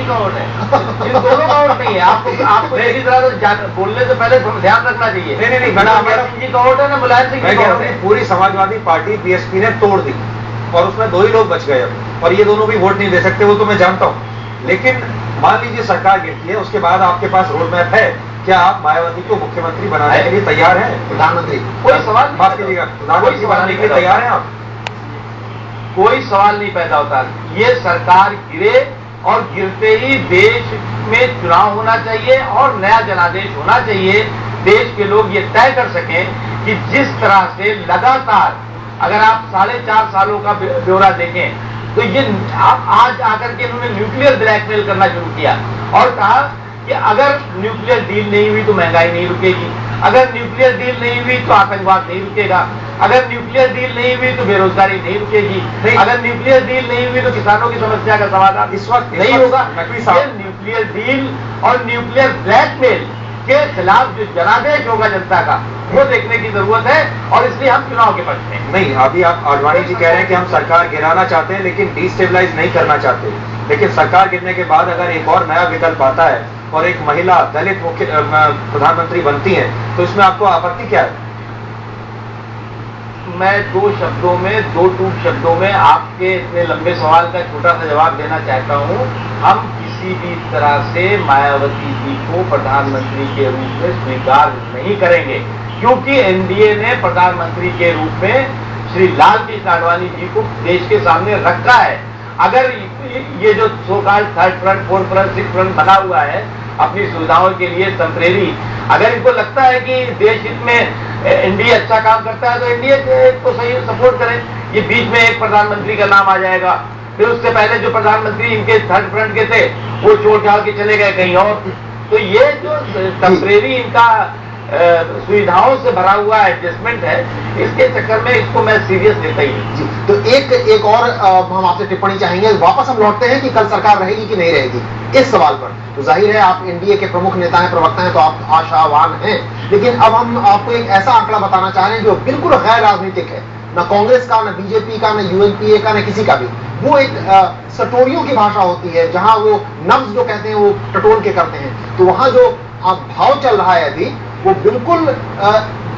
जी का वोट है, इन दोनों का वोट नहीं है। आपको इसी तरह बोलने से पहले ध्यान रखना चाहिए। नहीं, अमरिंदर सिंह जी का वोट है ना मुलायम सिंह जी का वोट है। पूरी समाजवादी पार्टी बीएसपी ने तोड़ दी और उसमें 2 ही लोग बच गए अब, और ये दोनों भी वोट नहीं दे सकते, वो तो मैं जानता हूं। लेकिन मान लीजिए सरकार गिरती है, उसके बाद आपके पास रोड मैप है, क्या आप मायावती को मुख्यमंत्री बनाने के लिए तैयार हैं? प्रधानमंत्री कोई सवाल, माफ कीजिएगा, प्रधानमंत्री बनाने के लिए तैयार हैं आप? कोई सवाल नहीं पैदा होता। ये सरकार गिरे और गिरते ही देश में चुनाव होना चाहिए और नया जनादेश होना चाहिए। देश के लोग ये तय कर सकें कि जिस तरह से लगातार, अगर आप 4.5 सालों का ब्यौरा देखें तो ये आज आकर के इन्होंने न्यूक्लियर ब्लैकमेल करना शुरू किया और कहा कि अगर न्यूक्लियर डील नहीं हुई तो महंगाई नहीं रुकेगी, अगर न्यूक्लियर डील नहीं हुई तो आतंकवाद नहीं रुकेगा, अगर न्यूक्लियर डील नहीं हुई तो बेरोजगारी नहीं रुकेगी, अगर न्यूक्लियर डील नहीं हुई तो किसानों की समस्या का समाधान इस वक्त नहीं होगा। ये न्यूक्लियर डील और न्यूक्लियर ब्लैकमेल के खिलाफ जो जनादेश होगा जनता का, वो देखने की जरूरत है और इसलिए हम चुनाव के पक्ष में। नहीं, अभी आप आडवाणी जी कह रहे हैं कि हम सरकार गिराना चाहते हैं लेकिन डिस्टेबलाइज नहीं करना चाहते। लेकिन सरकार गिरने के बाद अगर एक और नया विकल्प आता है और एक महिला दलित मुख्य प्रधानमंत्री बनती है तो इसमें आपको आपत्ति क्या है? मैं 2 टूक शब्दों में आपके इतने लंबे सवाल का छोटा सा जवाब देना चाहता हूं। हम किसी भी तरह से मायावती जी को प्रधानमंत्री के रूप में स्वीकार नहीं करेंगे, क्योंकि एनडीए ने प्रधानमंत्री के रूप में श्री लालकृष्ण आडवाणी जी को देश के सामने रखा है। अगर ये जो so-called 3rd front, 4th front, 6th front बना हुआ है अपनी सुविधाओं के लिए टेम्परेरी, अगर इनको लगता है कि देश हित में एनडीए अच्छा काम करता है तो एनडीए को सही सपोर्ट करें। ये बीच में एक प्रधानमंत्री का नाम आ जाएगा, फिर उससे पहले जो प्रधानमंत्री इनके 3rd फ्रंट के थे वो छोड़ छाड़ के चले गए कहीं और। तो ये जो टेम्परेरी इनका सुविधाओं से भरा हुआ एडजस्टमेंट है, इसके चक्कर में इसको मैं सीरियस लेता ही नहीं। तो एक और हम आपसे टिप्पणी चाहेंगे, वापस हम लौटते हैं कि कल सरकार रहेगी कि नहीं रहेगी इस सवाल पर। तो जाहिर है आप एनडीए के प्रमुख नेता हैं, प्रवक्ता हैं, तो आप आशावान हैं, लेकिन अब हम आपको एक ऐसा आंकड़ा बताना चाह रहे हैं जो बिल्कुल गैर राजनीतिक है, न कांग्रेस का, न बीजेपी का, न यूएनपीए का, न किसी का भी। वो एक सटोरियों की भाषा होती है जहां वो नब्ज जो कहते हैं वो टटोल के करते हैं। तो वहां जो भाव चल रहा है अभी वो बिल्कुल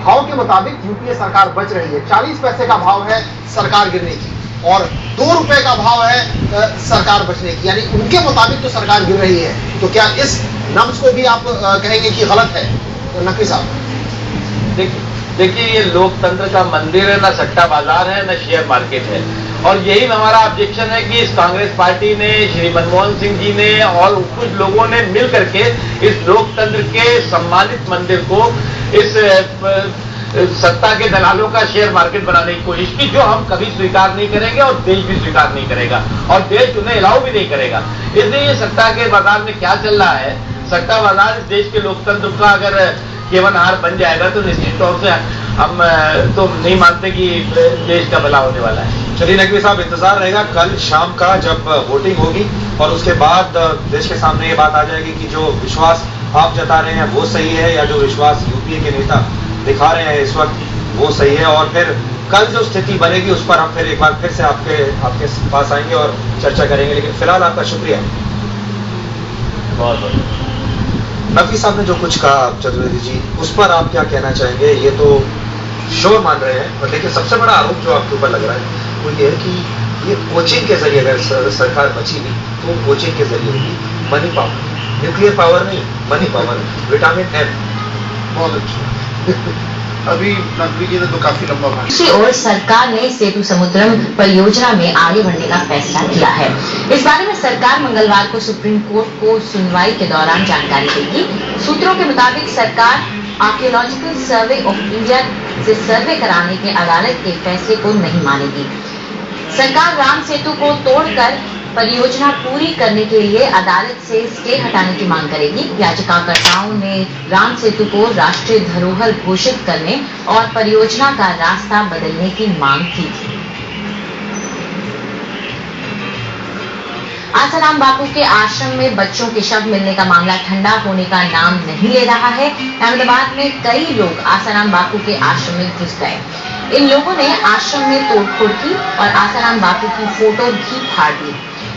भाव के मुताबिक यूपीए सरकार बच रही है। 40 पैसे का भाव है सरकार गिरने की और 2 रुपए का भाव है सरकार बचने की, यानी उनके मुताबिक तो सरकार गिर रही है। तो क्या इस नब्ज को भी आप कहेंगे कि गलत है? तो नकवी साहब देखिए, ये लोकतंत्र का मंदिर है, ना सट्टा बाजार है, ना शेयर मार्केट है। और यही हमारा ऑब्जेक्शन है कि इस कांग्रेस पार्टी ने, श्री मनमोहन सिंह जी ने और कुछ लोगों ने मिल करके इस लोकतंत्र के सम्मानित मंदिर को इस सत्ता के दलालों का शेयर मार्केट बनाने की कोशिश की, जो हम कभी स्वीकार नहीं करेंगे और देश भी स्वीकार नहीं करेगा और देश उन्हें अलाउ भी नहीं करेगा। इसलिए ये सत्ता के बाजार में क्या चल रहा है, सट्टा बाजार इस देश के लोकतंत्र का अगर केवनहार बन जाएगा तो निश्चित तौर से हम तो नहीं मानते कि देश का भला होने वाला है। चलिए नकवी साहब, इंतजार रहेगा कल शाम का जब वोटिंग होगी और उसके बाद देश के सामने ये बात आ जाएगी कि जो विश्वास आप जता रहे हैं वो सही है या जो विश्वास यूपीए के नेता दिखा रहे हैं इस वक्त वो सही है। और फिर कल जो स्थिति बनेगी उस पर हम फिर एक बार फिर से आपके पास आएंगे और चर्चा करेंगे। लेकिन फिलहाल आपका शुक्रिया। बहुत बहुत नकवी साहब ने जो कुछ कहा चतुर्वेदी जी, उस पर आप क्या कहना चाहेंगे? ये तो शोर मान रहे हैं और लेकिन सबसे बड़ा आरोप जो आपके ऊपर लग रहा है वो ये है कि ये कोचिंग के जरिए अगर सरकार बची नहीं तो कोचिंग के जरिए होगी। मनी पावर, न्यूक्लियर पावर नहीं, मनी पावर, विटामिन एम। बहुत अच्छा। अभी नकवी जी ने तो काफी लंबा भाषण। दूसरी ओर सरकार ने सेतु समुद्रम परियोजना में आगे बढ़ने का फैसला किया है। इस बारे में सरकार मंगलवार को सुप्रीम कोर्ट को सुनवाई के दौरान जानकारी देगी। सूत्रों के मुताबिक सरकार आर्कियोलॉजिकल सर्वे ऑफ इंडिया से सर्वे कराने के अदालत के फैसले को नहीं मानेगी। सरकार राम सेतु को तोड़कर परियोजना पूरी करने के लिए अदालत से स्टे हटाने की मांग करेगी। याचिकाकर्ताओं ने राम सेतु को राष्ट्रीय धरोहर घोषित करने और परियोजना का रास्ता बदलने की मांग की थी। आसाराम बापू के आश्रम में बच्चों के शव मिलने का मामला ठंडा होने का नाम नहीं ले रहा है। अहमदाबाद में कई लोग आसाराम बापू के आश्रम में घुस गए। इन लोगों ने आश्रम में तोड़फोड़ की और आसाराम बापू की फोटो भी फाड़ दी।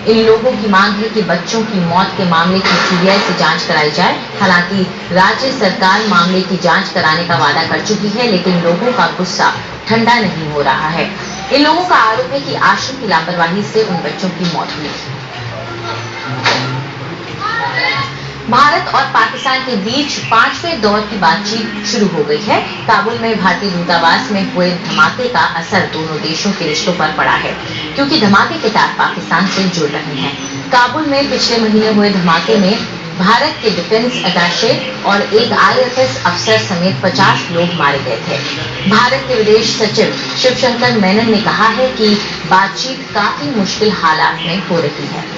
इन लोगों की मांग है कि बच्चों की मौत के मामले की सीबीआई से जांच कराई जाए। हालांकि राज्य सरकार मामले की जांच कराने का वादा कर चुकी है, लेकिन लोगों का गुस्सा ठंडा नहीं हो रहा है। इन लोगों का आरोप है कि आश्रम की लापरवाही से उन बच्चों की मौत हुई। भारत और पाकिस्तान के बीच 5वें दौर की बातचीत शुरू हो गई है। काबुल में भारतीय दूतावास में हुए धमाके का असर दोनों देशों के रिश्तों पर पड़ा है, क्योंकि धमाके के तार पाकिस्तान से जुड़ रहे हैं। काबुल में पिछले महीने हुए धमाके में भारत के डिफेंस अटैचे और एक IFS अफसर समेत 50 लोग मारे गए थे। भारत के विदेश सचिव शिवशंकर मेनन ने कहा है कि बातचीत काफी मुश्किल हालात में हो रही है।